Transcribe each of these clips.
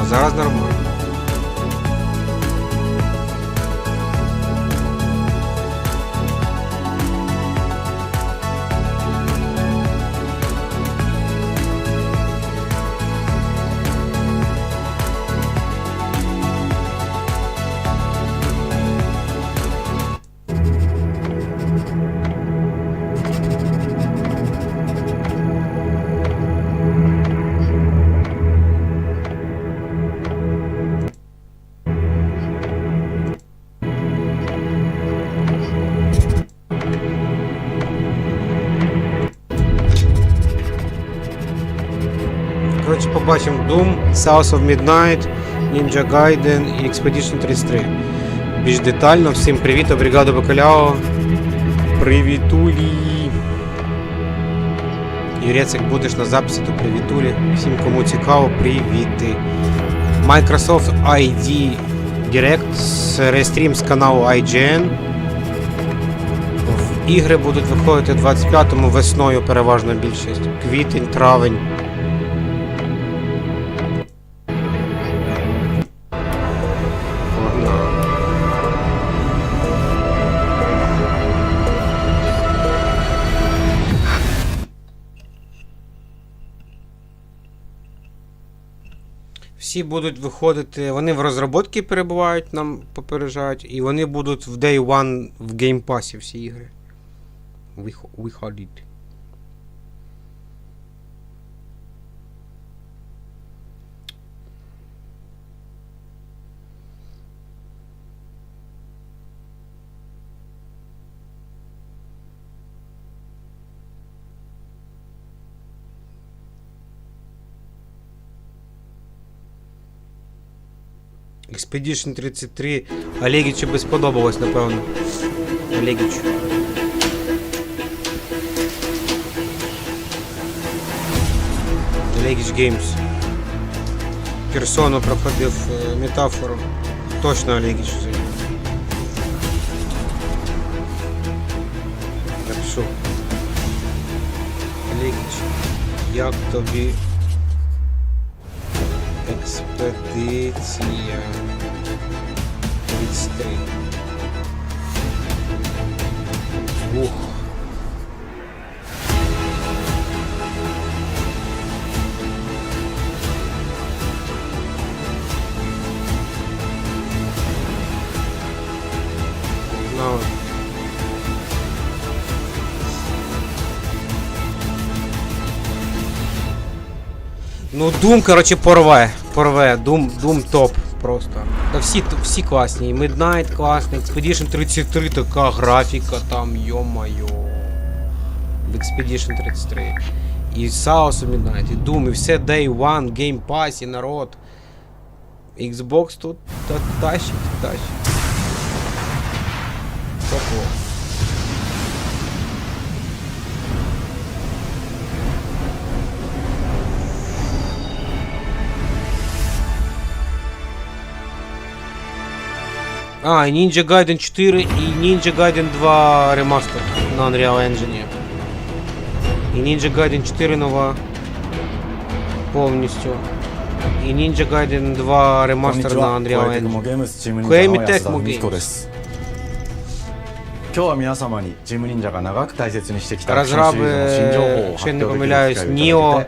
зараз нормально. Коротше, побачимо Doom, South of Midnight, Ninja Gaiden і Expedition 33. Більш детально. Всім привіт, бригада Бакаляо. Привітулі. Юрець, як будеш на записі, то привітулі. Всім, кому цікаво, привіти. Microsoft ID Direct з Restream з каналу IGN. Ігри будуть виходити 25-му весною, переважно більшість. Квітень, травень. Всі будуть виходити, вони в розробці перебувають, нам попереджають, і вони будуть в Day One в Game Pass всі ігри. Виходять. Expedition 33 Олегічу би сподобалось, напевно. Олегічу. Олегіч Геймс. Персону проходив метафору. Точно Олегіч. Напишу. Олегіч, як тобі експедиція 33. Ух. No. Ну, Doom, короче, порве. Doom топ просто. Та всі класні. І Midnight класний, Expedition 33 така графіка там, йо-майо. В Expedition 33. І South of Midnight, і Doom, і все Day One, Game Pass, і народ. Xbox тут тащить. Топово. А, і Ninja Gaiden 4 і Ninja Gaiden 2 ремастер на Unreal Engine. І Ninja Gaiden 4 нова повністю. І Ninja Gaiden 2 ремастер на Unreal Engine. Коемі Текмо Геймс. Розраби, якщо я не помиляюсь, Nioh,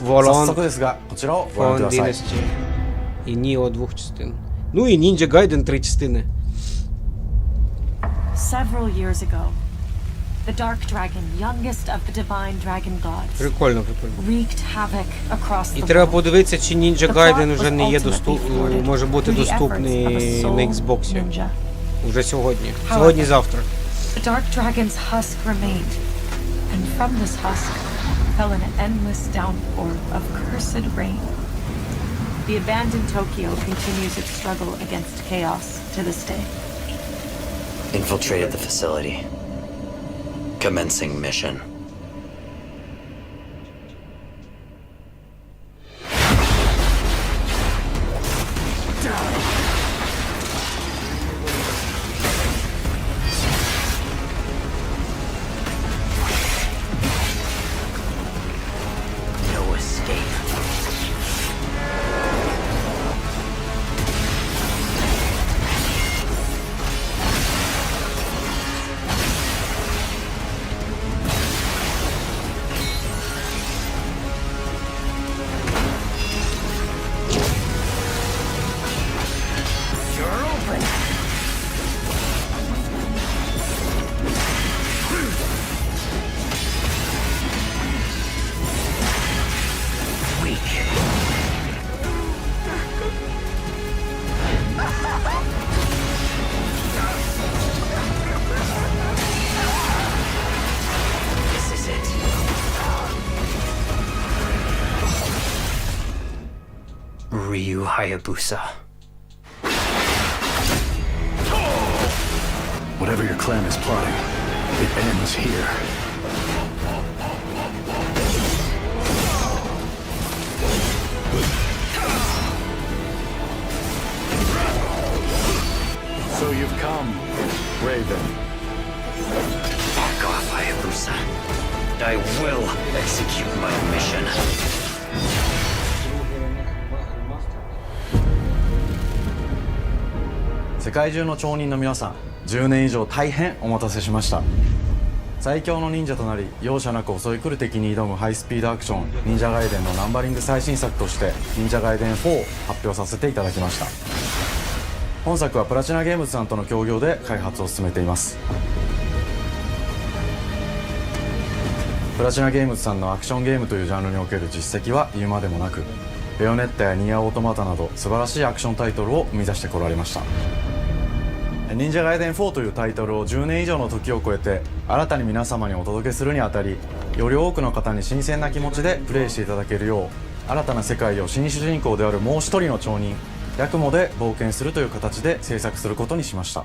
Volon, Dynasty і Nioh 2 частин. Ну і Ninja Gaiden 3 частини. Several years ago, the Dark Dragon, youngest of the divine dragon gods, Прикольно. wreaked havoc across the І треба world. подивитися, чи Ninja Gaiden вже не є може бути доступний на Xbox. Уже сьогодні. Сьогодні-завтра. The Dark Dragon's husk remained, and from this husk fell an endless downpour of cursed rain. The abandoned Tokyo continues its struggle against chaos to this day. Infiltrated the facility. Commencing mission. No escape. Ryu Hayabusa. Whatever your clan is plotting, it ends here. So you've come, Raven. Back off, Hayabusa. I will execute my mission. 世界中の町人の皆さん、10年以上大変お待たせしました。最強の忍者となり容赦なく襲い来る敵に挑むハイスピードアクション忍者ガイデンのナンバリング最新作として忍者ガイデン4を発表させていただきました。本作はプラチナゲームズさんとの協業で開発を進めています。プラチナゲームズさんのアクションゲームというジャンルにおける実績は言うまでもなく、ベヨネッタやニアオートマタなど素晴らしいアクションタイトルを生み出してこられました。忍者ガイデン4というタイトルを10年以上の時を超えて新たに皆様にお届けするにあたり、より多くの方に新鮮な気持ちでプレイしていただけるよう、新たな世界を新主人公であるもう一人の町人ヤクモで冒険するという形で制作することにしました。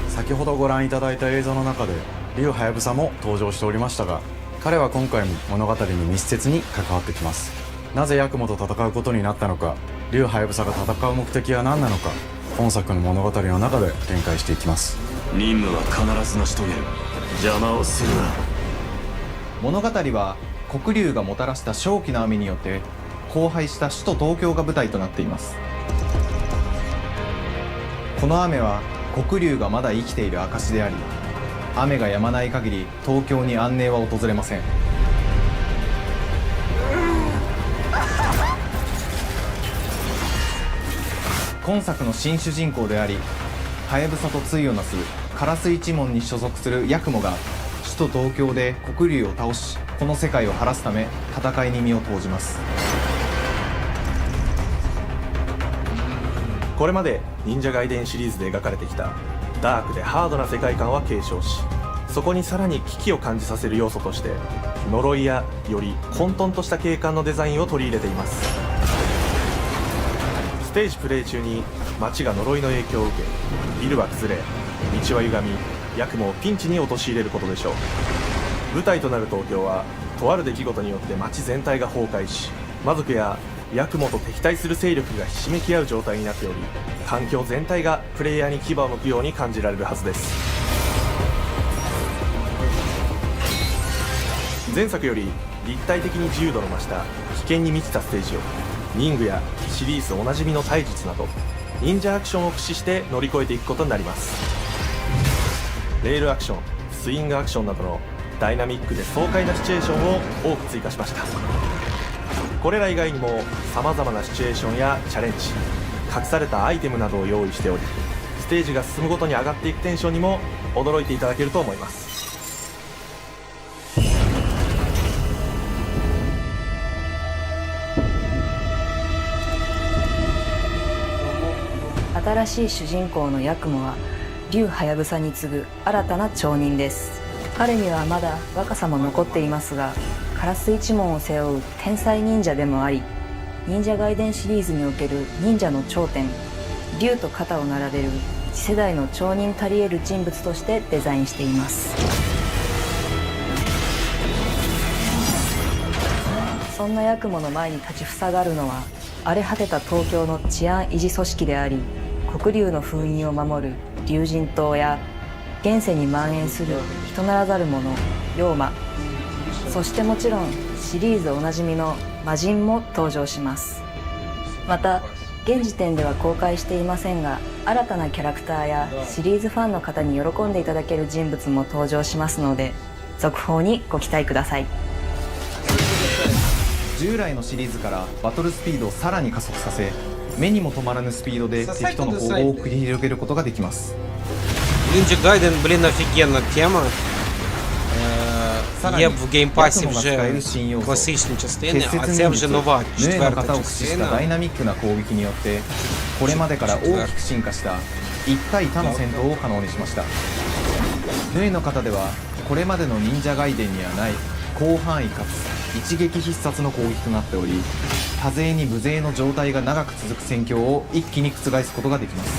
先ほどご覧いただいた映像の中で竜はやぶさも登場しておりましたが、彼は今回も物語に密接に関わってきます。なぜヤクモと戦うことになったのか、竜はやぶさが戦う目的は何なのか、本作の物語の中で展開していきます。任務は必ず成し遂げる。邪魔をするな。物語は黒竜がもたらした正気の雨によって荒廃した首都東京が舞台となっています。この雨は黒竜がまだ生きている証であり、雨が止まない限り東京に安寧は訪れません。今作の新主人公であり、はやぶさと対をなす烏一門に所属するヤクモが首都東京で黒竜を倒し、この世界を晴らすため戦いに身を投じます。これまで忍者ガイデンシリーズで描かれてきたダークでハードな世界観は継承し、そこにさらに危機を感じさせる要素として呪いやより混沌とした景観のデザインを取り入れています。ステージプレイ中に街が呪いの影響を受け、ビルは崩れ、道は歪み、ヤクモをピンチに陥れることでしょう。舞台となる東京はとある出来事によって街全体が崩壊し、魔族やヤクモと敵対する勢力がひしめき合う状態になっており、環境全体がプレイヤーに牙を向くように感じられるはずです。前作より立体的に自由度の増した危険に満ちたステージを忍具やシリーズおなじみの体術など忍者アクションを駆使して乗り越えていくことになります。レールアクション、スイングアクションなどのダイナミックで爽快なシチュエーションを多く追加しました。これら以外にも様々なシチュエーションやチャレンジ、隠されたアイテムなどを用意しており、ステージが進むごとに上がっていくテンションにも驚いていただけると思います。新しい主人公のヤクモは竜はやぶさに次ぐ新たな町人です。彼にはまだ若さも残っていますが、烏一門を背負う天才忍者でもあり、忍者ガイデンシリーズにおける忍者の頂点、竜と肩を並べる次世代の町人たり得る人物としてデザインしています。そんなヤクモの前に立ちふさがるのは、荒れ果てた東京の治安維持組織であり、黒竜の封印を守る竜神島や現世に蔓延する人ならざる者妖魔、そしてもちろんシリーズおなじみの魔人も登場します。また現時点では公開していませんが、新たなキャラクターやシリーズファンの方に喜んでいただける人物も登場しますので、続報にご期待ください。従来のシリーズからバトルスピードをさらに加速させ、目にも止まらぬスピードで敵との攻防を繰り広げることができます。Ninja Gaiden, блин, офигенная тема. Є в геймпасі вже класичні частини, а це вже нова четверта 型を駆使したダイナミックな攻撃によって、これまでから大きく進化した一対他の戦闘を可能にしました。ヌエの型ではこれまでの忍者ガイデンにはない広範囲かつ一撃必殺の攻撃となっており、多勢に無勢の状態が長く続く戦況を一気に覆すことができます。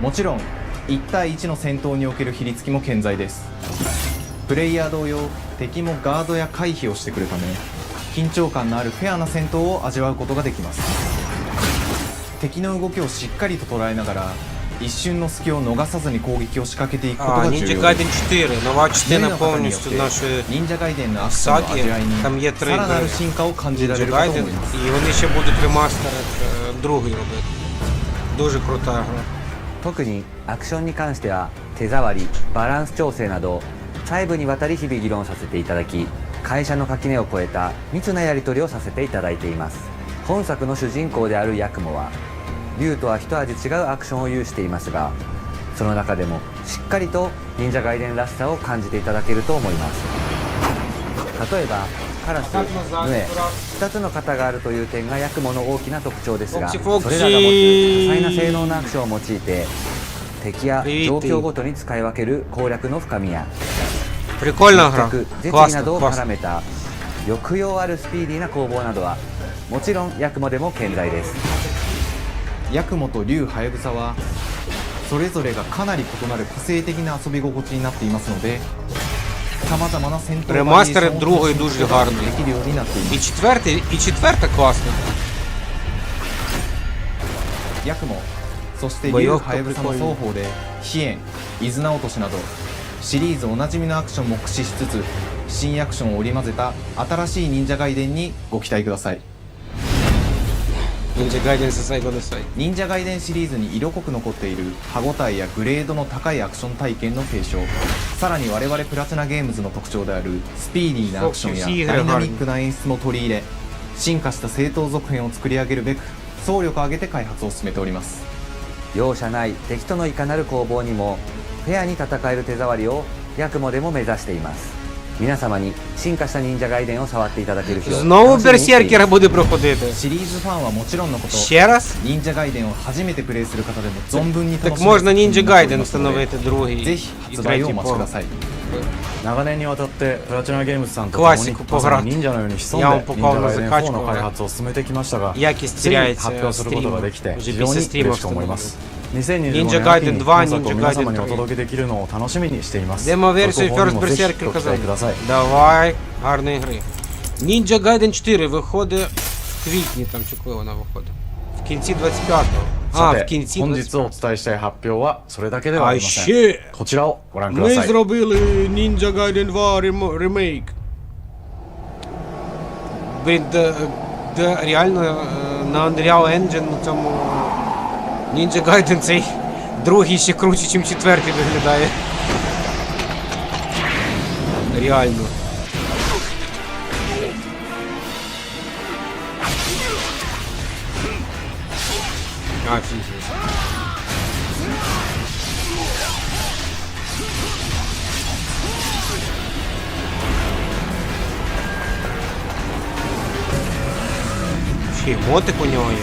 もちろん1対1の戦闘における比率も健在です。プレイヤー同様、敵もガードや回避をしてくるため、緊張感のあるフェアな戦闘を味わうことができます。敵の動きをしっかりと捉えながら、一瞬の隙を逃さずに攻撃を仕掛けていくことが重要です。Ninja Gaiden 4, нова частина повністю нашої 忍者ガイデンのアクションの味わいに там є 3 さらなる ігри 進化を感じられ Ninja るかと Gaiden, 思います。 і вони ще будуть ремастерити другий робити. Дуже крута гра. 特にアクションに関しては手触り、バランス調整など細部にわたり日々議論させていただき、会社の垣根を越えた密なやり取りをさせていただいています。本作の主人公であるヤクモは竜とは一味違うアクションを有していますが、その中でもしっかりと忍者ガイデンらしさを感じていただけると思います。例えばカラス、ヌエ、2つの型があるという点がヤクモの大きな特徴ですが、それらが持つ多彩な性能のアクションを用いて敵や状況ごとに使い分ける攻略の深みやПрикольна гра. 絶技 Класно, などを класно. 絡めた抑揚あるスピーディーな攻防などはもちろんヤクモでも健在です。ヤクモと竜ハヤブサはそれぞれがかなり異なる個性的な遊び心地になっていますので、さまざまな戦闘バリエーションを Ремастери другої дуже で гарні. きるようになっていま І す。 четверта класна. ヤクモ、そして竜ボヨッとハヤブサの双方で飛燕、伊豆名落としなどシリーズおなじみのアクションも駆使しつつ、新アクションを織り交ぜた新しい忍者ガイデンにご期待ください。 Ninja Gaiden 最後の最後。忍者ガイデンシリーズに色濃く残っている歯ごたえやグレードの高いアクション体験の継承、さらに我々プラチナゲームズの特徴であるスピーディーなアクションやダイナミックな演出も取り入れ、進化した正当続編を作り上げるべく総力を挙げて開発を進めております。容赦ない敵とのいかなる攻防にもフェアに戦える手触りをヤクモでも目指しています。皆様に進化した忍者ガイデンを触っていただける日を Знову 楽しみにしています。 Берсеркера буде проходити. シリーズファンはもちろんのこと、 Ще раз? 忍者ガイデンを初めてプレイする方でも存分に楽 Так しめる можна Ninja 作品になっており Gaiden ますので、 встановити другий ぜひ і 発売を третій お待ちくだ по. さい。長年にわたってプラチナゲームズさんとクラシック共にまさに忍者のように潜んでやん忍者ガイデン4の показували 開発を進めてきましたが、 Якість ついに теряється 発表することができて стріму. 非 Вже 常に після 嬉 стріму しく思います。 Ninja 2025年 Gaiden 秋に 2, 本作を Ninja 皆様 Gaiden にお 3. 届けできるのを楽しみにしています。 Демо-версію 続報 First にもぜひ Berserker ご期待ください。 Давай, гарної гри. Ninja Gaiden 4 виходить в квітні, там чи коли вона виходить? В кінці 25-го. あ、さ в て кінці 本日お 25-го. 伝えしたい発表はそれだけではあり А ません。 ще こちらをご覧くだ ми さい。 зробили Ninja Gaiden 2 ремейк. Блін, де реально на Unreal Engine на цьому Ninja Gaiden цей другий ще круче, ніж четвертий виглядає. Реально. Офігеть. Ще й мотик у нього є.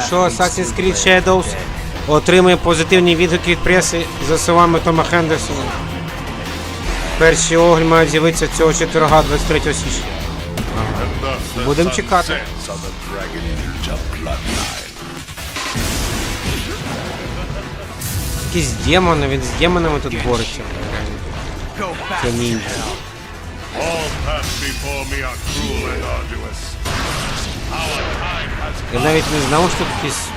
Що Assassin's Creed Shadows отримує позитивні відгуки від преси за словами Тома Хендерсона. Перші огляди мають з'явитися цього четверга 23 січня. Будемо чекати. Якісь демони, він з демонами тут бореться. Це ніндзя. Я навіть не знав, що тут якісь...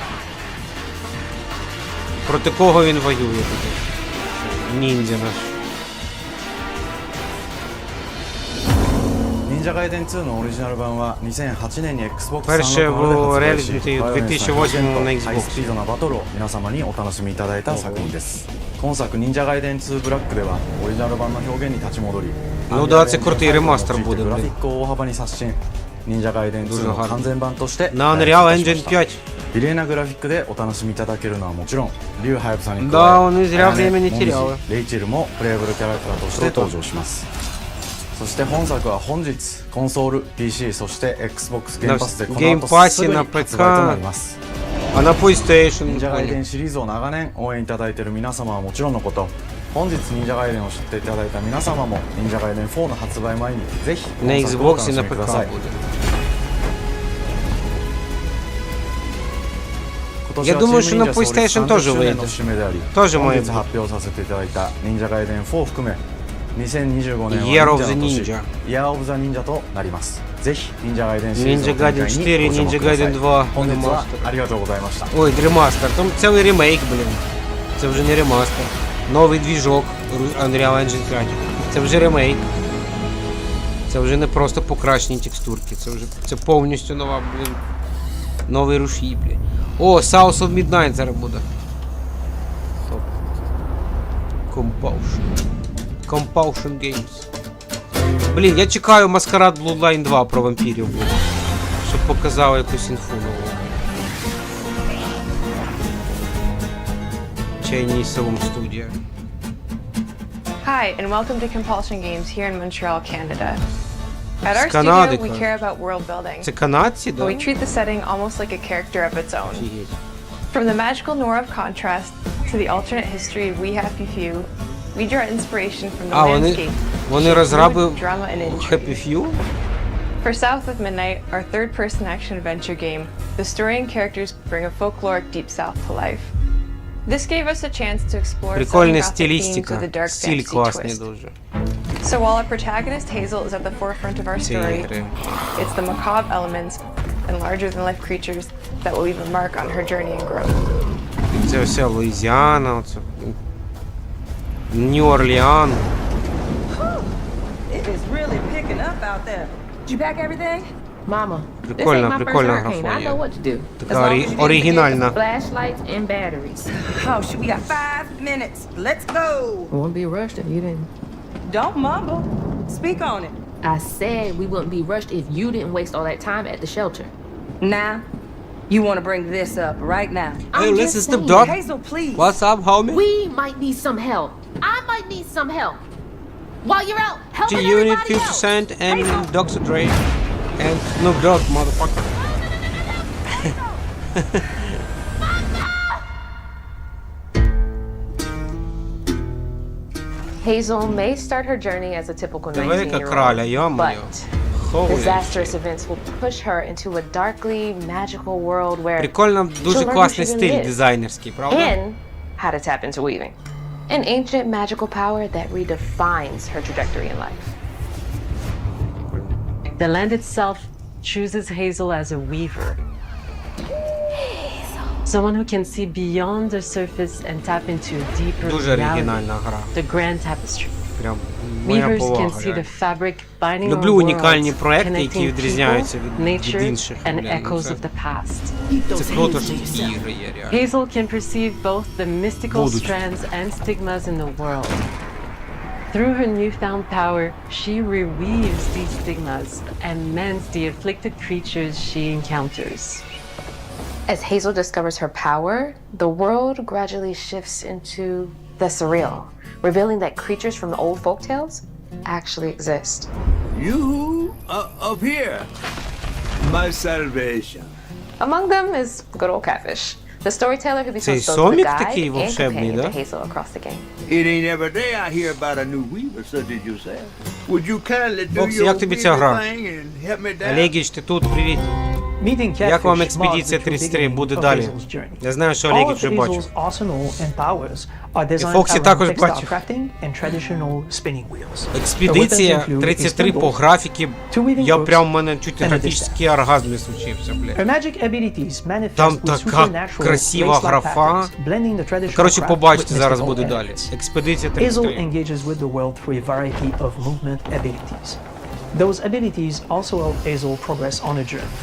Проти кого він воює тут? Ніндзя наш. 忍者ガイデン2のオリジナル版は2008年に Xbox Перше 360でбуло 発売し、 реалізмバイオレンスな 2008年のハイ Xbox スピードなバトルを皆様にお楽しみいただいた作品です。今作忍者ガイデン2ブラックではオリジナル版の表現に立ち戻り、 Ну да, це крутий ремастер буде, グラフィ блін. ックを大幅に刷新。忍者ガイデン2の完全版として На 開 Unreal 発いたし Engine ました 5. 綺麗なグラフィックでお楽しみいただけるのはもちろん、竜ハヤブさんに Да, 加 вони え、 зря アヤネ время не モミジ теряли. レイチェルもプレイヤブルキャラクターとして登場します。そして本作は本日コンソール、PC、そして Xbox ゲームパスでこの後すぐに発売となります。 А на PlayStation. 忍者ガイデンシリーズを長年応援いただいている皆様はもちろんのこと、本日忍者ガイデンを知っていただいた皆様も忍者ガイデン4の発売前にぜひ На 本作をお Xbox 楽 і し на みく ПК ださい。 буде. 今 Я 年は думаю, チーム що на 忍者創立 PlayStation 30 теж 周年 вийде. の節目であり Теж 本 має 日 бути. 発表させていただいた忍者ガイデン4を含め2025年 Year は of 忍 the 者の年 Ninja. Year of the Ninja となります。ぜひ忍者ガイデンシリーズ Ninja の展 Gaiden 開 4, にご注目 Ninja ください。 Gaiden 2 本日は ремастер. ありがとうございました。 Ой, ремастер. Там цілий ремейк, блін. Це вже не ремастер. Новий двіжок Unreal Engine 5. Це вже ремейк. Це вже не просто покращені текстурки. Це повністю нова, блін. Новий рушій, блін. О, South of Midnight зараз буде. Стоп. Compulsion Games. Блін, я чекаю Маскарад Bloodline 2 про вампірів, блін. Щоб показали якусь інфу нову. Chinese Salon Studio. Hi, and welcome to Compulsion Games here in Montreal, Canada. At our Канади, studio, we care about world building, Це канадці, but да? we treat the setting almost like a character of its own. Офігеть. From the magical noir of contrast to the alternate history of We Happy Few, we draw inspiration from the А, landscape, вони shaped розраби with drama and intrigue. Happy Few? For South of Midnight, our third-person action-adventure game, the story and characters bring a folkloric Deep South to life. This gave us a chance to explore some Прикольна graphic themes with a стилістика. dark Стиль fantasy класний twist. дуже. So while our protagonist Hazel is at the forefront of our story, Ігри. it's the macabre elements and larger-than-life creatures that will leave a mark on her journey and growth. Це вся Луїзіана, оце. Нью-Орлеан. It is really picking up out there. Did you pack everything? Mama, Прикольна, this ain't my first прикольна hurricane. I know графонія. what to do. Така оригінальна. Flashlights and batteries. Oh, shit, we got 5 minutes. Let's go. Wouldn't be rushed if you didn't. Don't mumble. Speak on it. I said we wouldn't be rushed if you didn't waste all that time at the shelter. Now, you want to bring this up right now. Hey, I'm listen, just step saying, dog. Hazel, please. What's up, homie? We might need some help. I might need some help. While you're out helping Do you need everybody 50 else. Cent and Dr. Dre and Snoop Dogg, motherfucker? Hazel may start her journey as a typical Ти велика краля, 19-year-old, йо-моє. but Holy disastrous shit. events will push her into a darkly magical world where Прикольно, дуже she'll learn класний who she стиль really is дизайнерський, правда? and how to tap into weaving, an ancient magical power that redefines her trajectory in life. The land itself chooses Hazel as a weaver. Someone who can see beyond the surface and tap into a deeper Дуже reality, оригінальна гра. the grand tapestry. Прям моя Weavers can повага. see the реально. fabric binding our Люблю унікальні worlds, проекти, які connecting відрізняються people, від nature, інших. and Блін, ну echoes це- of the past. Це круто, що такі ігри є, реально. Hazel can perceive both the mystical Будуть. strands and stigmas in the world. Through her newfound power, she reweaves these stigmas and mends the afflicted creatures she encounters. As Hazel discovers her power, the world gradually shifts into the surreal, revealing that creatures from the old folktales actually exist. You up here, my salvation. Among them is good old Catfish, the storyteller who becomes both the Сомік guide такий and волшебний, companion да? to Hazel across the game. It ain't every day I hear about a new weaver such as yourself. Would you kindly do Бокс, your як тобі ця weaver гра? thing and help me down? Олегіч, ти тут, привіт. Як вам експедиція 33 буде далі? Я знаю, що Олегіч вже бачив. І Фоксі також бачив. Експедиція 33 по графіки, я прям, в мене чуть графічний оргазм не случився, блядь. Там така красива графа. Коротше, побачите, зараз буде далі. Експедиція 33. engages with the world through a variety of movement abilities. Those abilities also help Hazel progress on a journey.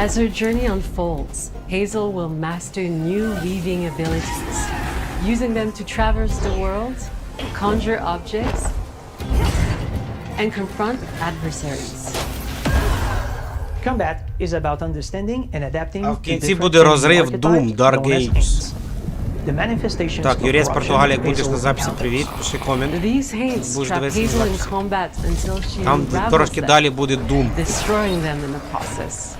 As her journey unfolds, Hazel will master new weaving abilities, using them to traverse the world, conjure objects, and confront adversaries. Combat is about understanding and adapting А в to кінці different буде розрив archetypes Doom, Dark known as Ages. Haints. The manifestations Так, of Юрець corruption Португалія, як будеш Hazel на записі, encounters. привіт, пиши комент. These Haints Будеш trap дивитися на Hazel in записі. combat until she Там unravels трошки them, далі буде Doom. destroying them in the process.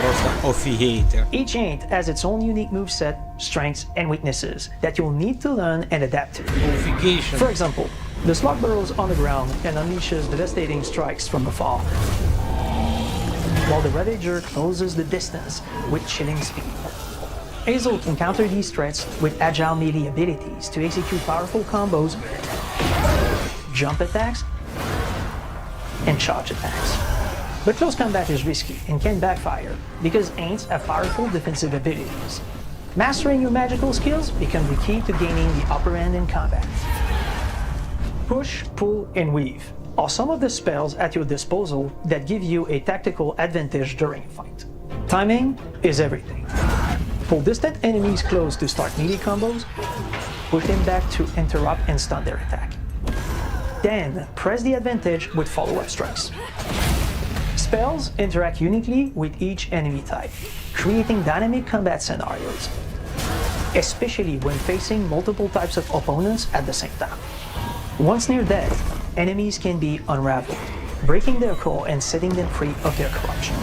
просто офігейте. Each Ain't has its own unique moveset, strengths, and weaknesses that you'll need to learn and adapt to. Офігейшн. For example, the slug burrows on the ground and unleashes devastating strikes from afar, while the Ravager closes the distance with chilling speed. Hazel can counter these threats with agile melee abilities to execute powerful combos, jump attacks, and charge attacks. But close combat is risky and can backfire because Aints have powerful defensive abilities. Mastering your magical skills becomes the key to gaining the upper end in combat. Push, pull, and weave are some of the spells at your disposal that give you a tactical advantage during a fight. Timing is everything. Pull distant enemies close to start melee combos, push them back to interrupt and stun their attack. Then press the advantage with follow-up strikes. Spells interact uniquely with each enemy type, creating dynamic combat scenarios, especially when facing multiple types of opponents at the same time. Once near death, enemies can be unraveled, breaking their core and setting them free of their corruption,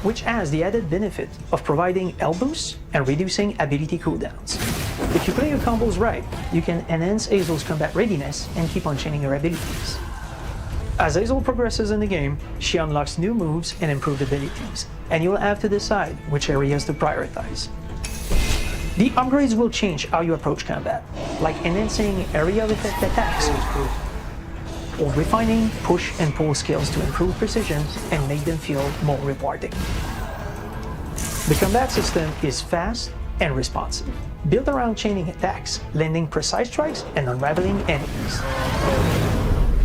which has the added benefit of providing health boosts and reducing ability cooldowns. If you play your combos right, you can enhance Hazel's combat readiness and keep on chaining her abilities. As Hazel progresses in the game, she unlocks new moves and improved abilities, and you'll have to decide which areas to prioritize. The upgrades will change how you approach combat, like enhancing area of effect attacks, or refining push and pull skills to improve precision and make them feel more rewarding. The combat system is fast and responsive, built around chaining attacks, landing precise strikes, and unraveling enemies.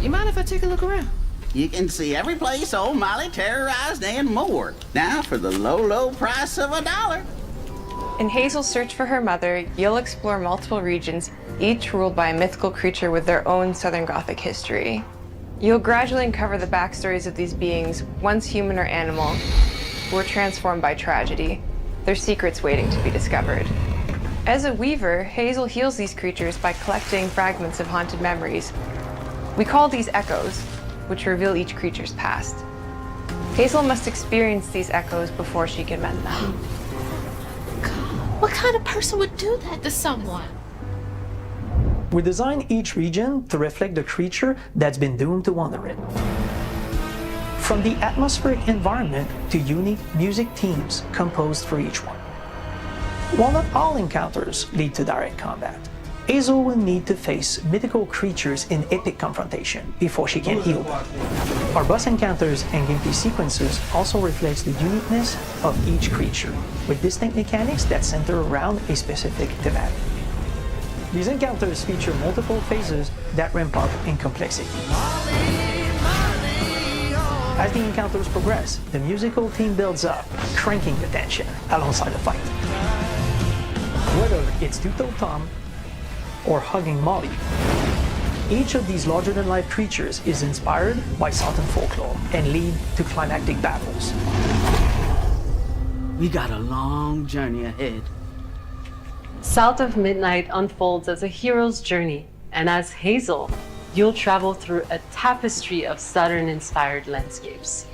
You mind if I take a look around? You can see every place old Molly terrorized and more. Now for the low, low price of $1. In Hazel's search for her mother, you'll explore multiple regions, each ruled by a mythical creature with their own Southern Gothic history. You'll gradually uncover the backstories of these beings, once human or animal, who were transformed by tragedy, their secrets waiting to be discovered. As a weaver, Hazel heals these creatures by collecting fragments of haunted memories. We call these echoes, which reveal each creature's past. Hazel must experience these echoes before she can mend them. What kind of person would do that to someone? We design each region to reflect the creature that's been doomed to wander it. From the atmospheric environment to unique music themes composed for each one. While not all encounters lead to direct combat, Hazel will need to face mythical creatures in epic confrontation before she can heal them. Our boss encounters and gameplay sequences also reflects the uniqueness of each creature, with distinct mechanics that center around a specific thematic. These encounters feature multiple phases that ramp up in complexity. As the encounters progress, the musical theme builds up, cranking the tension alongside the fight. Whether it's Two-Toed Tom or hugging Molly, each of these larger-than-life creatures is inspired by Southern folklore and lead to climactic battles. We got a long journey ahead. South of Midnight unfolds as a hero's journey, and as Hazel, you'll travel through a tapestry of Southern-inspired landscapes.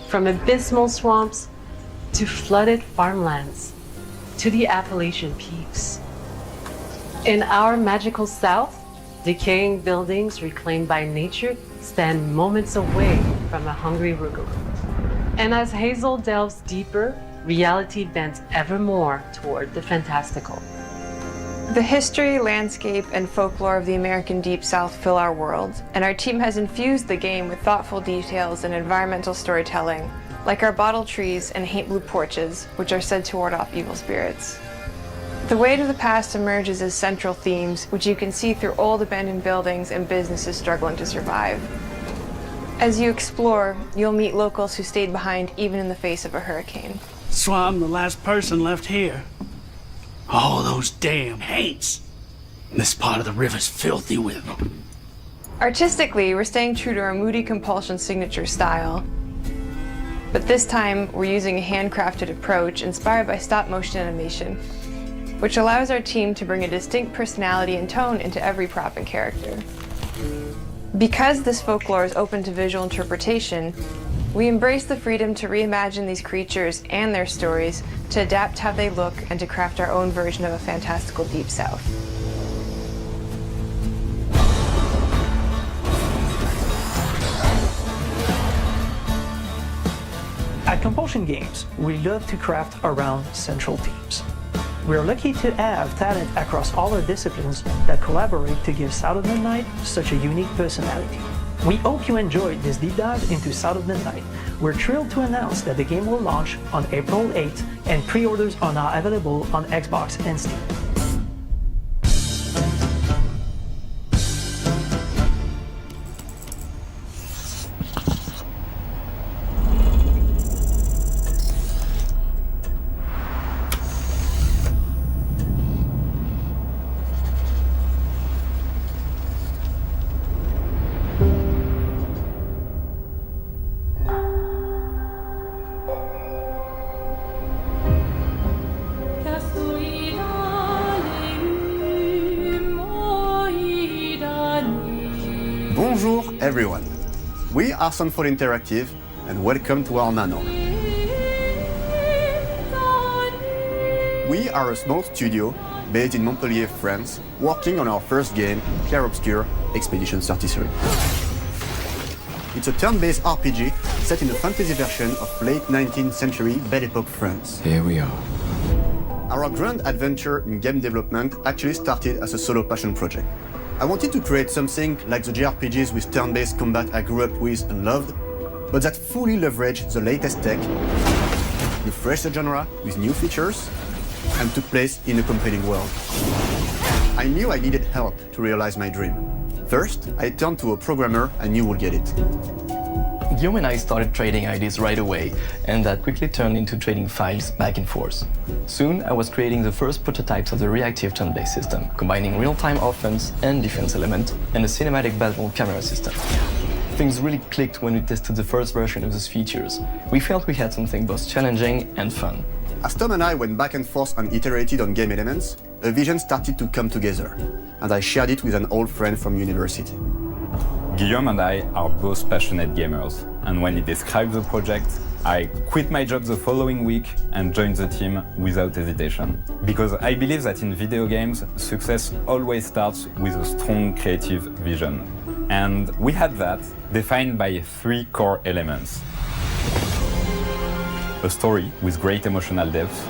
From abysmal swamps to flooded farmlands to the Appalachian peaks. In our magical South, decaying buildings reclaimed by nature stand moments away from a hungry Rugaloo. And as Hazel delves deeper, reality bends ever more toward the fantastical. The history, landscape, and folklore of the American Deep South fill our world, and our team has infused the game with thoughtful details and environmental storytelling, like our bottle trees and haint blue porches, which are said to ward off evil spirits. The weight of the past emerges as central themes, which you can see through old abandoned buildings and businesses struggling to survive. As you explore, you'll meet locals who stayed behind even in the face of a hurricane. So I'm the last person left here. All those damn haints. This part of the river's filthy with them. Artistically, we're staying true to our moody compulsion signature style. But this time, we're using a handcrafted approach inspired by stop-motion animation, which allows our team to bring a distinct personality and tone into every prop and character. Because this folklore is open to visual interpretation, We embrace the freedom to reimagine these creatures and their stories, to adapt how they look, and to craft our own version of a fantastical Deep South. At Compulsion Games, we love to craft around central themes. We are lucky to have talent across all our disciplines that collaborate to give South of Midnight such a unique personality. We hope you enjoyed this deep dive into South of Midnight. We're thrilled to announce that the game will launch on April 8th, and pre-orders are now available on Xbox and Steam. Bonjour everyone. We are Sunfall Interactive and welcome to our manor. We are a small studio based in Montpellier, France, working on our first game, Clair Obscur Expedition 33. It's a turn-based RPG set in a fantasy version of late 19th century Belle Epoque France. Here we are. Our grand adventure in game development actually started as a solo passion project. I wanted to create something like the JRPGs with turn-based combat I grew up with and loved, but that fully leveraged the latest tech, refreshed the genre with new features, and took place in a compelling world. I knew I needed help to realize my dream. First, I turned to a programmer I knew would get it. Guillaume and I started trading ideas right away, and that quickly turned into trading files back and forth. Soon, I was creating the first prototypes of the reactive turn-based system, combining real-time offense and defense element, and a cinematic battle camera system. Things really clicked when we tested the first version of those features. We felt we had something both challenging and fun. As Tom and I went back and forth and iterated on game elements, a vision started to come together, and I shared it with an old friend from university. Guillaume and I are both passionate gamers, and when he described the project, I quit my job the following week and joined the team without hesitation. Because I believe that in video games, success always starts with a strong creative vision. And we had that, defined by 3 core elements. A story with great emotional depth,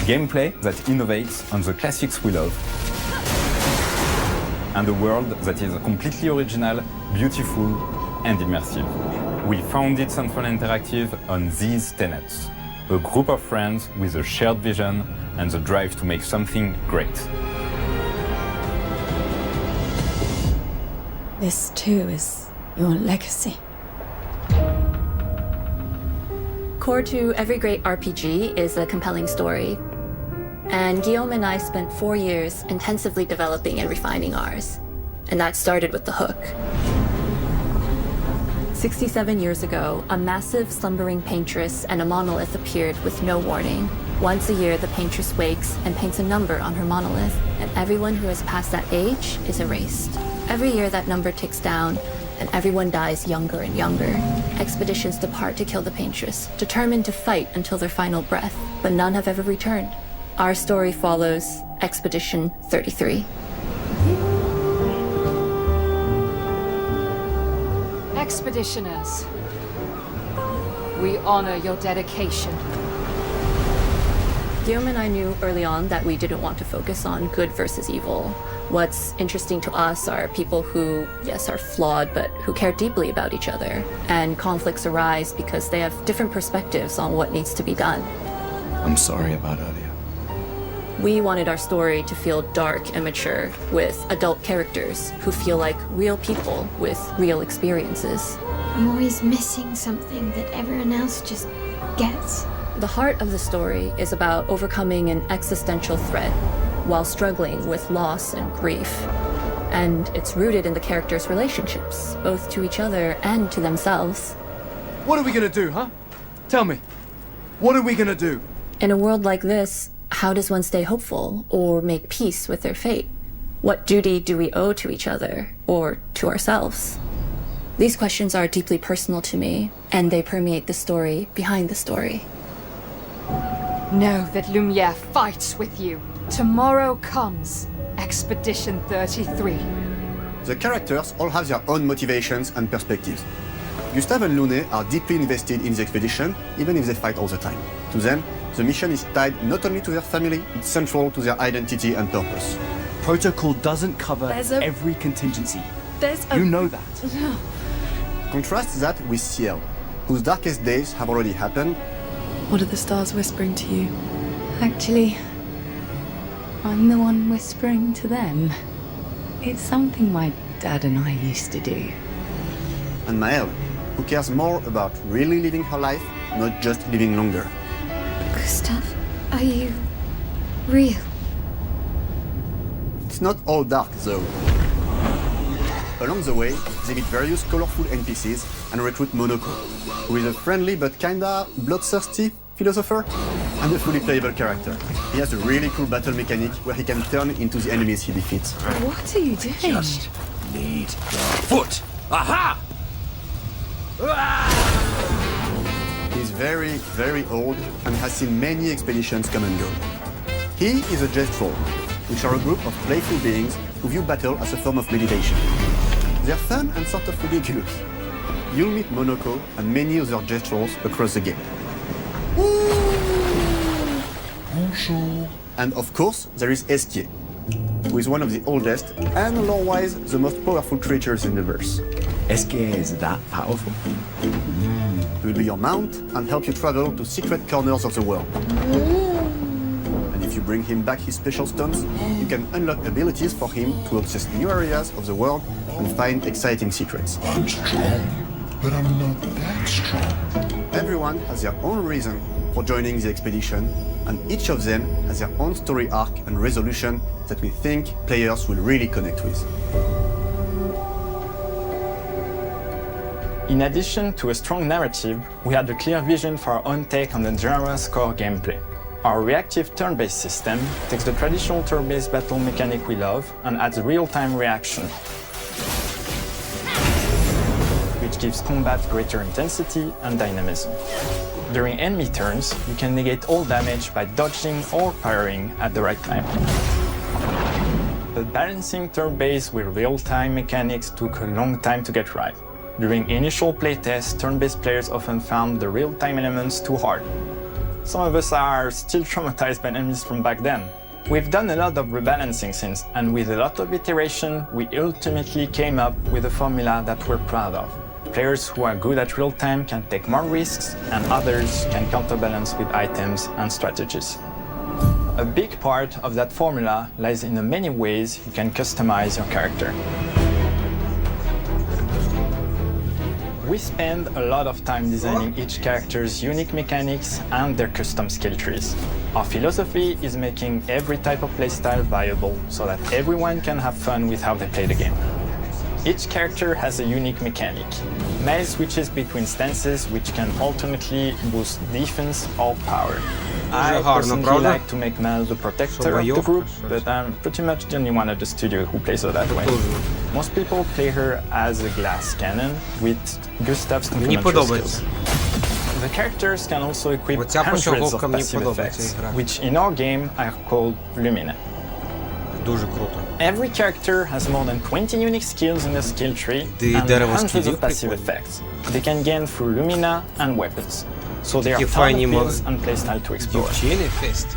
gameplay that innovates on the classics we love, and a world that is completely original, beautiful, and immersive. We founded Sunfall Interactive on these tenets. A group of friends with a shared vision and the drive to make something great. This too is your legacy. Core to every great RPG is a compelling story. And Guillaume and I spent 4 years intensively developing and refining ours. And that started with the hook. 67 years ago, a massive slumbering paintress and a monolith appeared with no warning. Once a year, the paintress wakes and paints a number on her monolith, and everyone who has passed that age is erased. Every year, that number ticks down, and everyone dies younger and younger. Expeditions depart to kill the paintress, determined to fight until their final breath, but none have ever returned. Our story follows Expedition 33. Expeditioners, we honor your dedication. Guillaume and I knew early on that we didn't want to focus on good versus evil. What's interesting to us are people who, yes, are flawed, but who care deeply about each other. And conflicts arise because they have different perspectives on what needs to be done. I'm sorry about earlier. We wanted our story to feel dark and mature, with adult characters who feel like real people with real experiences. I'm always missing something that everyone else just gets. The heart of the story is about overcoming an existential threat while struggling with loss and grief. And it's rooted in the characters' relationships, both to each other and to themselves. What are we gonna do, huh? Tell me. What are we gonna do? In a world like this, how does one stay hopeful or make peace with their fate? What duty do we owe to each other or to ourselves? These questions are deeply personal to me, and they permeate the story behind the story. Know that Lumiere fights with you. Tomorrow comes Expedition 33. The characters all have their own motivations and perspectives. Gustave and Lune are deeply invested in the expedition, even if they fight all the time. To them, the mission is tied not only to their family, it's central to their identity and purpose. Protocol doesn't cover every contingency. You know that. Contrast that with Ciel, whose darkest days have already happened. What are the stars whispering to you? Actually, I'm the one whispering to them. It's something my dad and I used to do. And Maëlle, who cares more about really living her life, not just living longer. Gustav, are you real? It's not all dark, though. Along the way, they meet various colorful NPCs and recruit Monoko, who is a friendly but kinda bloodthirsty philosopher and a fully playable character. He has a really cool battle mechanic where he can turn into the enemies he defeats. What are you doing? Just need your foot. Aha! He's very, very old and has seen many expeditions come and go. He is a Gestrol, which are a group of playful beings who view battle as a form of meditation. They're fun and sort of ridiculous. You'll meet Monoko and many other Gestrols across the game. Bonjour. And of course, there is Estier, who is one of the oldest and lore-wise the most powerful creatures in the verse. Estier is that powerful? He will be your mount and help you travel to secret corners of the world. And if you bring him back his special stones, you can unlock abilities for him to access new areas of the world and find exciting secrets. I'm strong, but I'm not that strong. Everyone has their own reason for joining the expedition, and each of them has their own story arc and resolution that we think players will really connect with. In addition to a strong narrative, we had a clear vision for our own take on the genre's core gameplay. Our reactive turn-based system takes the traditional turn-based battle mechanic we love and adds real-time reaction, which gives combat greater intensity and dynamism. During enemy turns, you can negate all damage by dodging or parrying at the right time. But balancing turn-based with real-time mechanics took a long time to get right. During initial playtests, turn-based players often found the real-time elements too hard. Some of us are still traumatized by enemies from back then. We've done a lot of rebalancing since, and with a lot of iteration, we ultimately came up with a formula that we're proud of. Players who are good at real-time can take more risks, and others can counterbalance with items and strategies. A big part of that formula lies in the many ways you can customize your character. We spend a lot of time designing each character's unique mechanics and their custom skill trees. Our philosophy is making every type of playstyle viable so that everyone can have fun with how they play the game. Each character has a unique mechanic. Maëlle switches between stances which can ultimately boost defense or power. I personally like to make Maëlle the protector of the group, but I'm pretty much the only one at the studio who plays her that way. Most people play her as a glass cannon with Gustav's complementary skills. The characters can also equip hundreds of passive effects, which in our game are called Lumina. Every character has more than 20 unique skills in the skill tree and hundreds of passive effects. They can gain through Lumina and weapons. So there are tons of builds and playstyle to explore.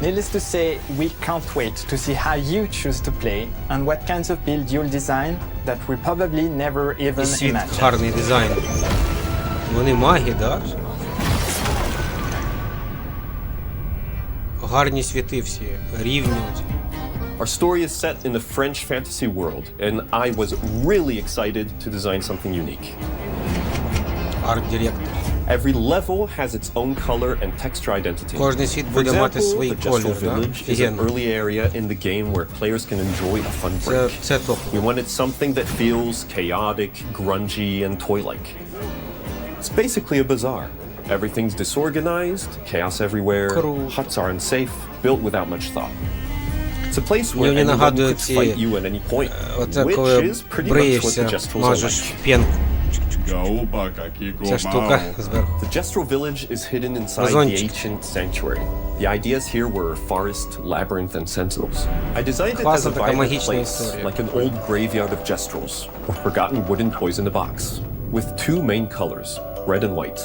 Needless to say, we can't wait to see how you choose to play and what kinds of build you'll design that we probably never even imagined. Гарний дизайн. Вони маги, да? Гарні світи всі, рівні. Our story is set in the French fantasy world, and I was really excited to design something unique. Art director. Every level has its own color and texture identity. Кожний світ For буде мати example, свій the Gestrel колір, да? Village is an early area in the game where players can enjoy a fun break. We wanted something that feels chaotic, grungy, and toy-like. It's basically a bazaar. Everything's disorganized, chaos everywhere, huts are unsafe, built without much thought. It's a place where anyone could fight you at any point, which is pretty much what the Gestrels are like. Ця штука зверху. The Jestral village is hidden inside the Вазончик. ancient sanctuary. The ideas here were forest, labyrinth, and sentinels. I designed it as Класна a така violent магічна place, історія. like an old graveyard of Jestrals, or forgotten wooden toys in a box, with two main colors, red and white.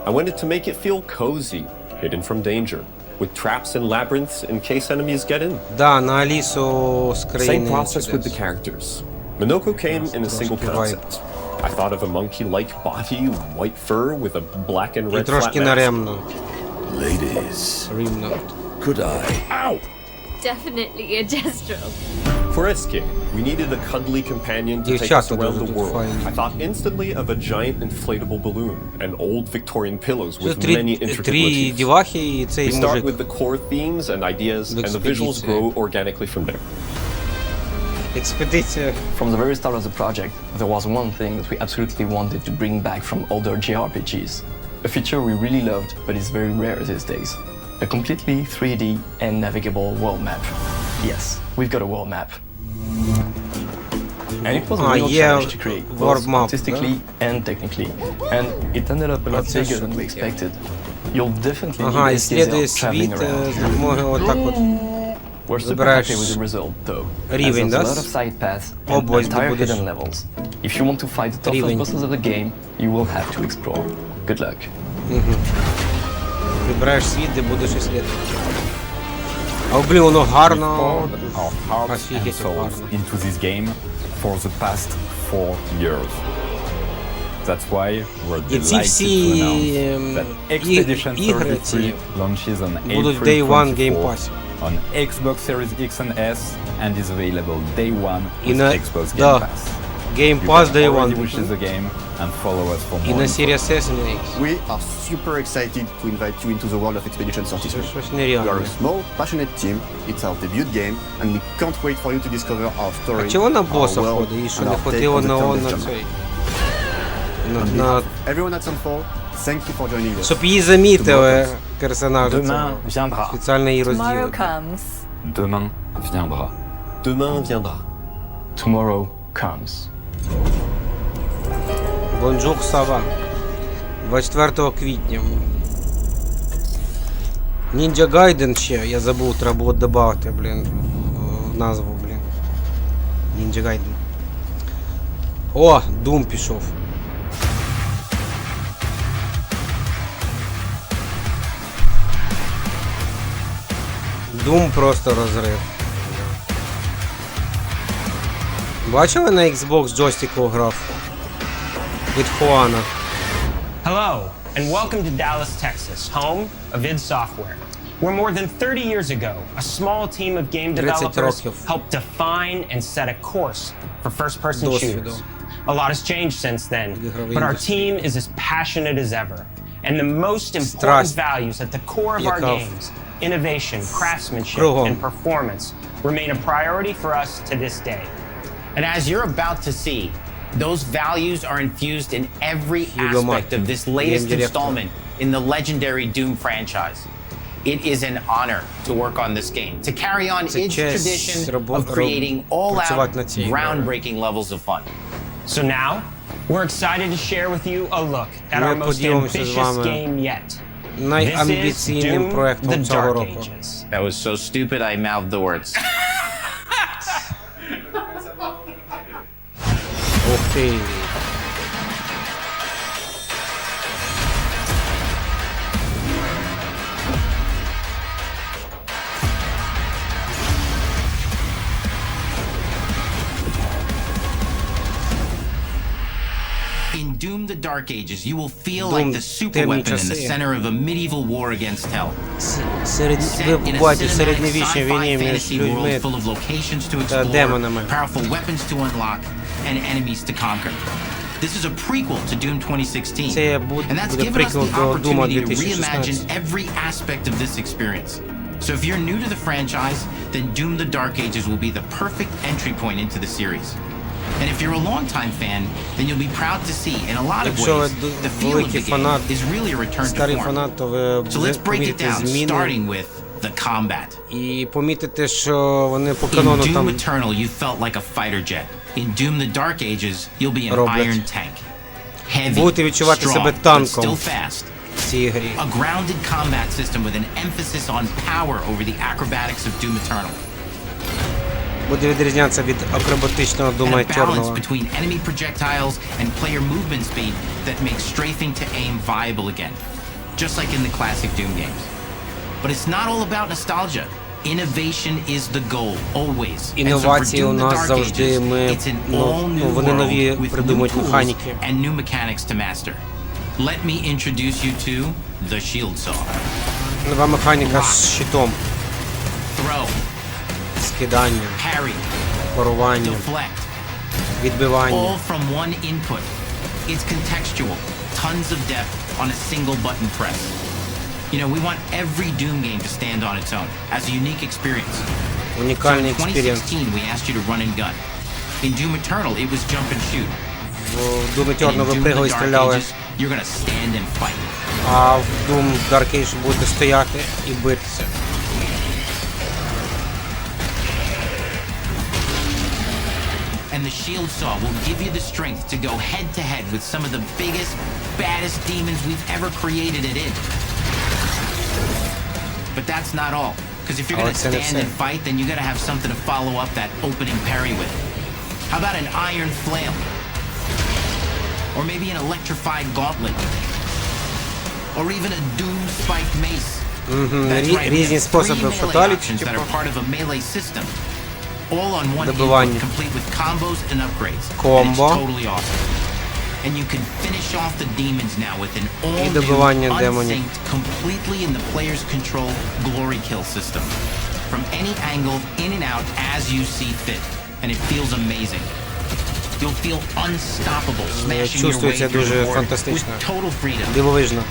I wanted to make it feel cozy, hidden from danger, with traps and labyrinths in case enemies get in. Да, на Алісу з Same країни process with the чудес. characters. Minoko came in a single concept. I thought of a monkey-like body, white fur with a black and І red flat трошки на mask. ремно. Ladies, Ремно. could I? Ow! Definitely a Jestral. For Escape, we needed a cuddly companion to take us Дівчата around дуже the тут world. файні. I thought instantly of a giant inflatable balloon and old Victorian pillows Це with many intricate три motifs. дівахи і We цей start мужик. with the core themes and ideas, and the visuals Expedition. grow organically from there. Експедиція. From the very start of the project, there was one thing that we absolutely wanted to bring back from older JRPGs. A feature we really loved, but is very rare these days. A completely 3D and navigable world map. Yes, we've got a world map. And it was a real challenge to create, both artistically and technically. And it ended up a lot bigger than we expected. You'll definitely Ага, need исследуй SKZ traveling світ around. з допомогою отак от. We're super Вибираєш happy with the result, though. рівень, As there's да? a lot of side paths and Область, де entire будеш. hidden levels. If you want to fight the toughest Рівень. bosses of the game, you will have to explore. Good luck. Вибираєш світ, де будеш исследувати. А блін, воно гарно. Our hearts and Офігеть, souls гарно. into this game for the past 4 years. That's why we're І ці delighted всі to announce that Expedition ігри 33 ці launches on будуть April Day One 24 Game Pass. on Xbox Series X and S and is available Day One І with на Xbox Game да, Pass. Game You Pass can Day already One. wish the game and follow us for І more на info. Series S і на X. We are super excited to invite you into the world of Expedition 33. Щось We are нереальне. a small, passionate team. It's our debut game, and we can't wait for you to discover our story. А чого на our боса world, ходить? І що and не our take хватило on the на turn-based на genre. цей? On На, behalf of everyone at Sunfall, thank you for joining us. щоб її замітили персонажа Demain цього. viendra. Спеціально її розділили. comes. Demain viendra. Demain viendra. Tomorrow comes. Бонжур Сава. 24 квітня. Ninja Gaiden ще, я забув, треба було додати, блін, в назву, блін. Ninja Gaiden. О, Doom пішов. Doom просто розрив. Бачили на Xbox джойстику грав? Від Хуана. Hello, and welcome to Dallas, Texas, home of id Software, where more than 30 years ago, a small team of game 30 developers років. helped define and set a course for first-person Досвіду. shooters. A lot has changed since then, ігровій but our індустрії. team is as passionate as ever. And the most important Страсть. values at the core of our Яка games, innovation, craftsmanship, Кругом. and performance, remain a priority for us to this day. And as you're about to see, those values are infused in every Hugo aspect Martin, of this latest game director. installment in the legendary Doom franchise. It is an honor to work on this game, to carry on Це its честь tradition робо- of creating all-out, працювати над цією грою. groundbreaking levels of fun. So now, we're excited to share with you a look at Ми our most поділимося з ambitious вами game yet. This is найамбіційним Doom: проектом The цього Dark року. Ages. That was so stupid I mouthed the words. Ух ти. In Doom: The Dark Ages, you will feel Doom like the super темні weapon in the часи. center of a medieval war against hell. Серед Set ви in a бачите cinematic середньовічній sci-fi війні між fantasy world людьми full of locations to та explore, демонами. powerful weapons to unlock, and enemies to conquer. This is a prequel to Doom 2016, Це and that's буде given us приквел the до Дума opportunity to 2016. reimagine every aspect of this experience. So if you're new to the franchise, then Doom: The Dark Ages will be the perfect entry point into the series. And if you're a longtime fan, then you'll be proud to see, in a lot of Якщо ви ways, the feel of великий the game фанат, is really a return to старий form. фанат, то ви So let's break it помітите down, зміни starting with the combat. і помітите, що вони по In канону Doom там Eternal, you felt like a fighter jet. In Doom: The Dark Ages, you'll be an роблять. iron tank. Будете відчувати себе танком в цій грі. A grounded combat system with an emphasis on power over the acrobatics of Doom Eternal. Буде відрізнятися від акробатичного Дума And a balance Чорного. between enemy projectiles and player movement speed that makes strafing to aim viable again, just like in the classic Doom games. But it's not all about nostalgia. Innovation is the goal, always. Інновації у нас завжди, вони нові придумують механіки. And new mechanics to master. Let me introduce you to the Shield Saw. Нова механіка з щитом. Throw. Скидання. Parry. Парування. Deflect. Відбивання. All from one input. It's contextual. Tons of depth on a single button press. You know, we want every Doom game to stand on its own as a unique experience. Унікальний So in експірієнс. 2016, we asked you to run and gun. In Doom Eternal, it was jump and shoot. В Doom Eternal And in ви Doom пригали і the Dark стріляли, Ages, you're gonna stand and fight. а в Doom Dark Age будете стояти і битися. And the Shield Saw will give you the strength to go head to head with some of the biggest, baddest demons we've ever created at id. But that's not all. Because if you're gonna stand and fight, then you gotta have something to follow up that opening parry with. How about an iron flail? Or maybe an electrified gauntlet? Or even a Doom spiked mace? That's right, we have Різні 3 способи melee фаталіті, options that are part of a melee system. All on one Добивання. input, complete with combos and upgrades. Комбо. And it's totally awesome. And you can finish off the demons now with an І добивання all-new, демонів. unsynced, completely in the player's control glory kill system. From any angle, in and out, as you see fit. And it feels amazing. You'll feel unstoppable, smashing your way Чувствується through the дуже board with фантастично. total freedom. Дивовижно.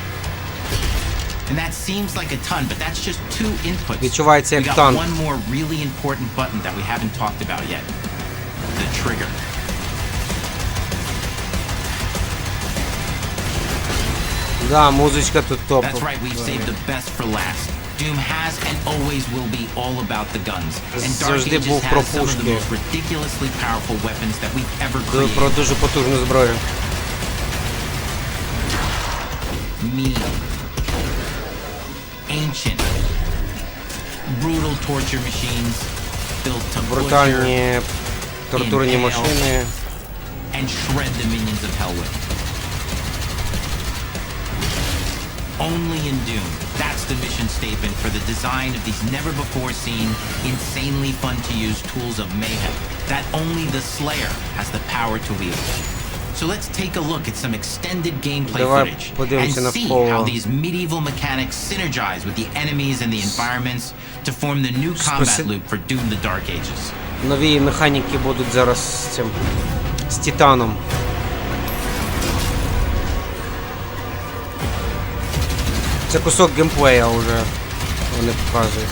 And that seems like a ton, but that's just 2 inputs. Відчувається We як got танк. one more really important button that we haven't talked about yet. The trigger. Да, музичка тут топ. That's right, we've saved the best for last. Doom has and always will be all about the guns. And Dark Завжди Ages був has про some of the пушки. most ridiculously powerful weapons that we've ever Про created. дуже потужну зброю. Mean. Ancient. Brutal torture machines built to Брутальні тортурні impale, машини. and shred the minions of hell with. Only in Doom. That's the mission statement for the design of these never-before-seen, insanely fun-to-use tools of mayhem that only the Slayer has the power to wield. So let's take a look at some extended gameplay Давай footage and подивимося see навколо. how these medieval mechanics synergize with the enemies and the environments to form the new combat loop for Doom the Dark Ages. Нові механіки будуть зараз з цим, з Титаном. Це кусок геймплея вже вони показують.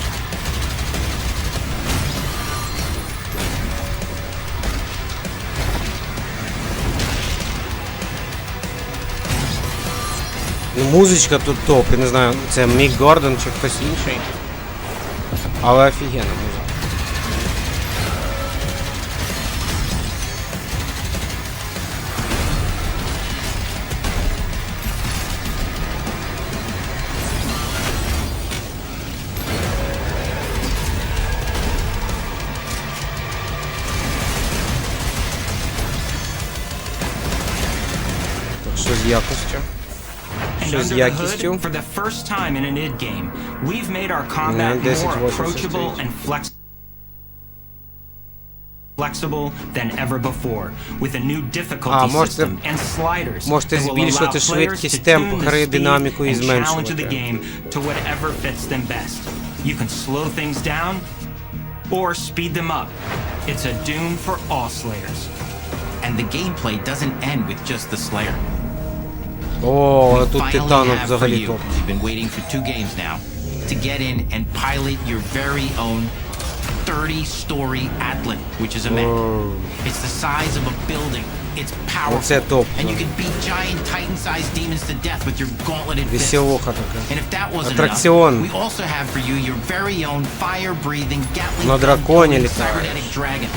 Ну, музичка тут топ, я не знаю, це Мік Гордон чи хтось інший. Але офігенна музика. Так, що з якістю? And Що з under the якістю? hood, for the first time in an id game, we've made our combat more approachable and flexible than ever before, with a new difficulty system and sliders можете that will allow збільшувати players швидкість, to темп tune the гри, speed динаміку і and challenge of the зменшувати. game to whatever fits them best. You can slow things down or speed them up. It's a Doom for all Slayers. And the gameplay doesn't end with just the Slayer. О, тут Finally Титану have for взагалі you. топ. You've been waiting for 2 games now to get in and pilot your very own 30-story Atlan, which is a mech. It's the size of a building. It's powerful. Оце топ. And you can beat giant Titan-sized demons to death with your gauntleted fists. Веселуха така. And if that wasn't Атракціон. enough, we also have for you your very own fire-breathing, На драконі Gatling-gun літаєш. cybernetic dragon.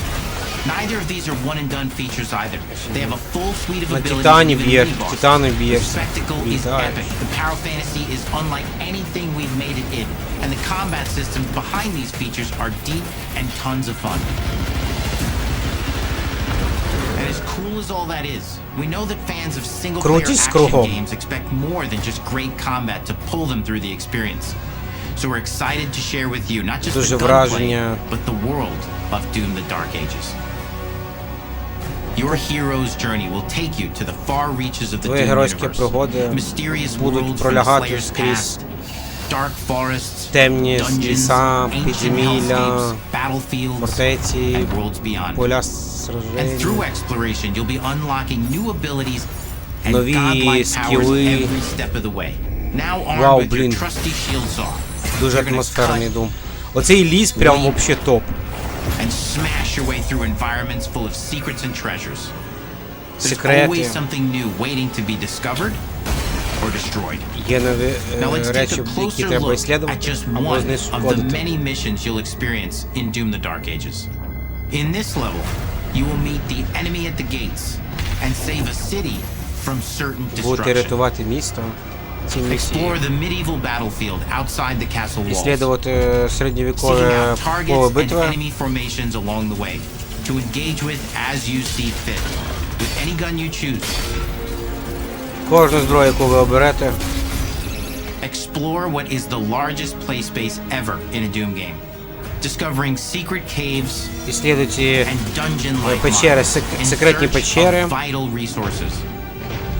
Neither of these are one-and-done features either. They have a full suite of На abilities Титане and even бьешь, mini-boss. Титаны The бьешь. spectacle is epic. The Power Fantasy is unlike anything we've made it in, and the combat systems behind these features are deep and tons of fun. And as cool as all that is, we know that fans of single-player Крутись action кругом. games expect more than just great combat to pull them through the experience. So we're excited to share with you not just Дуже the gunplay, враження. but the world of Doom: The Dark Ages. Your hero's journey will take you to the far reaches of the Твої Doom геройські universe. пригоди Mysterious будуть worlds from the пролягати Slayer's скрізь past, dark forests, темні dungeons, ліса, ancient підземілля, hellscapes, battlefields, фортеці, and worlds beyond. поля And сражень, through exploration, you'll be unlocking new abilities and Нові godlike powers скіли. every step of the way. Now armed Вау, with your блін. trusty shield saw, Дуже you're gonna атмосферний cut, Doom. Оцей ліс прям leap, вообще топ. and smash your way through environments full of secrets and treasures. There's Секрети. always something new waiting to be discovered or destroyed. Є нові Now let's take речі, a які closer треба look at іслідувати just або one of the знешкодити. many missions you'll experience in Doom: The Dark Ages. In this level, you will meet the enemy at the gates and save a city from certain Будете destruction. рятувати місто. Ці місії. Explore the medieval battlefield outside the castle walls, Іслідувати seeking середньовікове out поле targets and битви. enemy formations along the way to engage with as you see fit, with any gun you choose. Кожну зброю, яку ви оберете. Explore what is the largest play space ever in a Doom game, discovering secret caves Іслідуйте and dungeon-like печери, mines in секретні search печери. of vital resources.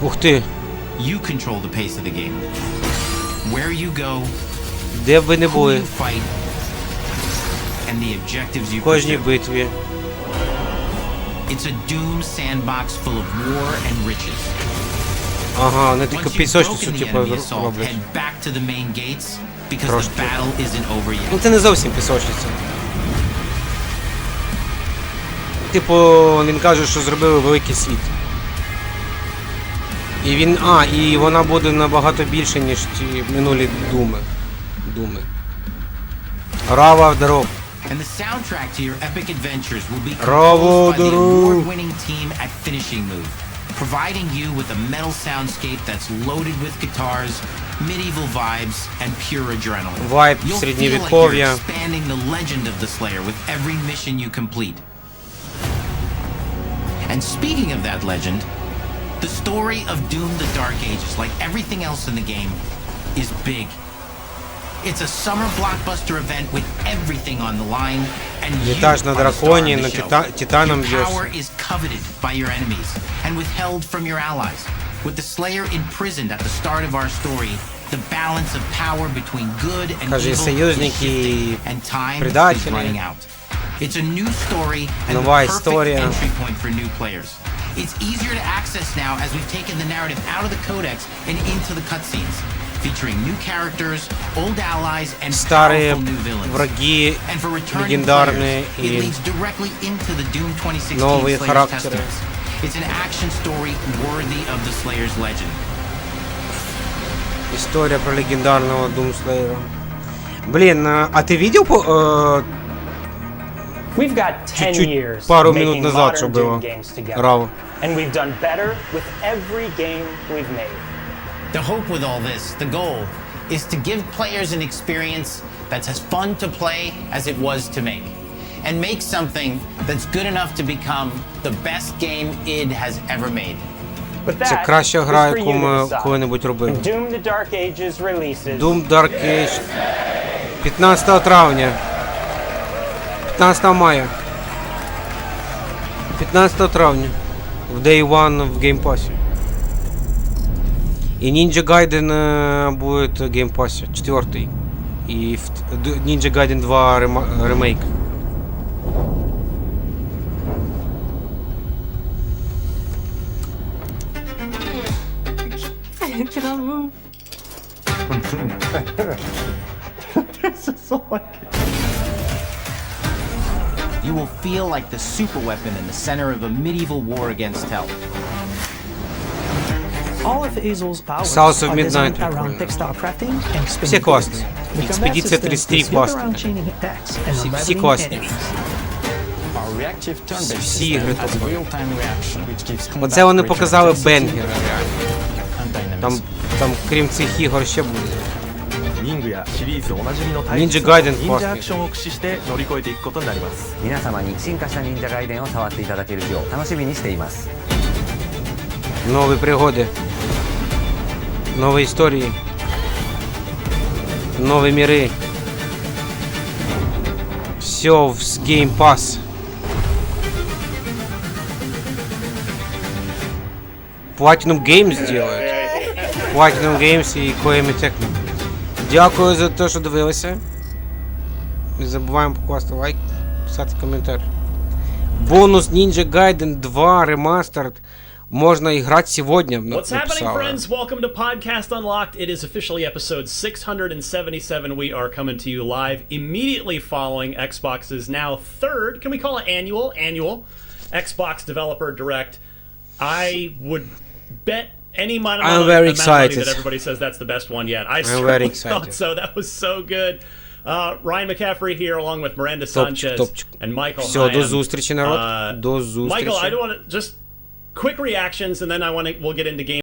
Ух ти, You control the pace of the game. Where you go, де б ви не who були, you fight, and the objectives you в кожній pursue. битві. It's a Doom sandbox full of war and riches. Ага, вони таку Once you've пісочницю broken the типу enemy assault, роблять. head back to the main gates because Трошки. the battle isn't over Ну yet. це не зовсім пісочниця. Типу, він каже, що зробили великий світ. І він. І вона буде набагато більше, ніж ті минулі думи. Рава дорог. And the soundtrack to your epic adventures will be Bravo, composed by the Daru. award-winning team at Finishing Move, providing you with a metal soundscape that's loaded with guitars, medieval vibes, and pure adrenaline. Vibe You'll feel like средневековья. you're expanding the legend of the Slayer with every mission you complete. And speaking of that legend, the story of Doom: The Dark Ages, like everything else in the game, is big. It's a summer blockbuster event with everything on the line, and you Літаєш на are the star драконі, of на the show. титаном Your б'єш. power is coveted by your enemies and withheld from your allies. With the Slayer imprisoned at the start of our story, the balance of power between good and Каже, evil is союзники shifting, і and time is предателі. running out. It's a new story and Нова the perfect історія. entry point for new players. It's easier to access now as we've taken the narrative out of the codex and into the cutscenes, featuring new characters, old allies, and Старі powerful new villains. враги, And for returning легендарні players, it і leads directly into the Doom 2016 нові Slayer's характери. Testaments. It's an action story worthy of the Slayer's legend. Історія про легендарного Doomslayer. Блін, а ти видів We've got 10 чуть-чуть years пару making минут назад, що modern було? Doom games together. Рава. And we've done better with every game we've made. The hope with all this, the goal, is to give players an experience that's as fun to play as it was to make. And make something that's good enough to become the best game id has ever made. But Це that краща is гра, for яку you to ми decide. коли-небудь робили. When Doom: The Dark Ages releases, Doom Dark Age 15 травня. 15 мая. 15 травня. В Day One в Game Pass. И Ninja Gaiden будет в Game Pass 4. И Ninja Gaiden 2 ремейк. Can I move? This is so like. You will feel like the superweapon in the center of a medieval war against hell. All of Hazel's powers South of are Midnight designed around прикольно. textile crafting and Все spinning классные. gears. The combat Экспедиция system 33 is built классная. around chaining attacks and Все unraveling классные. enemies. Our reactive turn-based Всі system ігри has топові. real-time reaction, which gives combat Оце вони greater показали intensity бенгера, реально. and dynamism. Там крім цих ігор ще буде. 忍具やシリーズおなじみの対忍者決ガイデン忍者アクションを駆使して乗り越えていくことになります皆様に進化した忍者ガイデンを触っていただける日を楽しみにしています Нові пригоди. Нові історії. Нові міри. Все в Game Pass. Platinum Games делают. Platinum Games і Koei Tecmo. Дякую за те, що дивилися. Не забуваємо покласти лайк, писати коментар. Бонус Ninja Gaiden 2 Remastered. Можна іграти сьогодні. What's happening, friends? Welcome to Podcast Unlocked. It is officially episode 677. We are coming to you live immediately following Xbox's now third, can we call it annual Xbox Developer Direct. I would bet any amount of money that everybody says that's the best one yet. I certainly thought so. That was so good. Ryan McCaffrey here along with Miranda Sanchez and Michael Все, до зустрічі, народ. До зустрічі. Michael, I don't want to just quick reactions and then we'll get into game